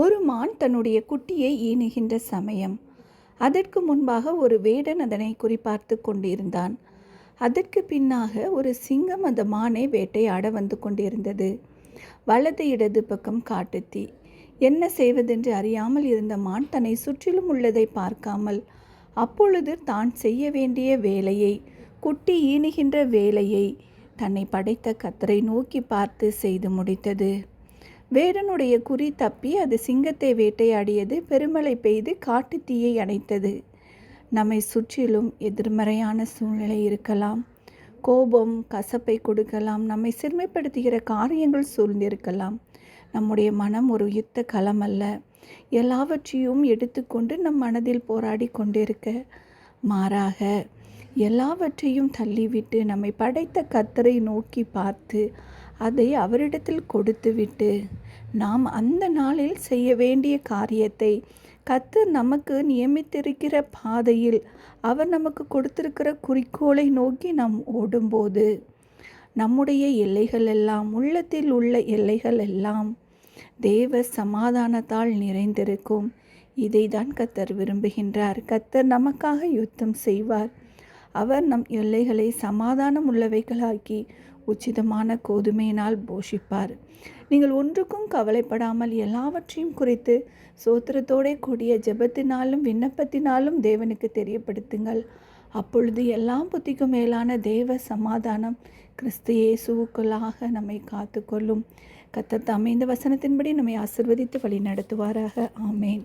ஒரு மான் தன்னுடைய குட்டியை ஈனுகின்ற சமயம். அதற்கு முன்பாக ஒரு வேடன் அதனை குறிபார்த்து கொண்டிருந்தான். அதற்கு பின்னாக ஒரு சிங்கம் அந்த மானை வேட்டையாட வந்து கொண்டிருந்தது. வலது இடது பக்கம் காட்டுத்தீ. என்ன செய்வதென்று அறியாமல் இருந்த மான் தன்னை சுற்றிலும் உள்ளதை பார்க்காமல் அப்பொழுது தான் செய்ய வேண்டிய வேலையை, குட்டி ஈனுகின்ற வேலையை தன்னை படைத்த கர்த்தரை நோக்கி பார்த்து செய்து முடித்தது. வேடனுடைய குறி தப்பி அது சிங்கத்தை வேட்டையாடியது. பெருமழை பெய்து காட்டுத்தீயை அணைத்தது. நம்மை சுற்றிலும் எதிர்மறையான சூழ்நிலை இருக்கலாம். கோபம், கசப்பை கொடுக்கலாம். நம்மை சிறுமைப்படுத்துகிற காரியங்கள் சூழ்ந்திருக்கலாம். நம்முடைய மனம் ஒரு யுத்த களம் அல்ல. எல்லாவற்றையும் எடுத்துக்கொண்டு நம் மனதில் போராடி கொண்டிருக்க, மாறாக எல்லாவற்றையும் தள்ளிவிட்டு நம்மை படைத்த கர்த்தரை நோக்கி பார்த்து அதை அவரிடத்தில் கொடுத்துவிட்டு நாம் அந்த நாளில் செய்ய வேண்டிய காரியத்தை, கர்த்தர் நமக்கு நியமித்திருக்கிற பாதையில் அவர் நமக்கு கொடுத்திருக்கிற குறிக்கோளை நோக்கி நாம் ஓடும்போது நம்முடைய எல்லைகள் எல்லாம், உள்ளத்தில் உள்ள எல்லைகள் எல்லாம் தேவ சமாதானத்தால் நிறைந்திருக்கும். இதை தான் கர்த்தர் விரும்புகின்றார். கர்த்தர் நமக்காக யுத்தம் செய்வார். அவர் நம் எல்லைகளை சமாதானம் உள்ளவைகளாக்கி உச்சிதமான கோதுமையினால் போஷிப்பார். நீங்கள் ஒன்றுக்கும் கவலைப்படாமல் எல்லாவற்றையும் குறித்து சோத்திரத்தோட கூடிய ஜெபத்தினாலும் விண்ணப்பத்தினாலும் தேவனுக்கு தெரியப்படுத்துங்கள். அப்பொழுது எல்லா புத்திக்கும் மேலான தேவ சமாதானம் கிறிஸ்து இயேசுவுக்குள்ளாக நம்மை காத்துக்கொள்ளும். கர்த்தர் தாமே இந்த வசனத்தின்படி நம்மை ஆசீர்வதித்து வழி நடத்துவாராக. ஆமேன்.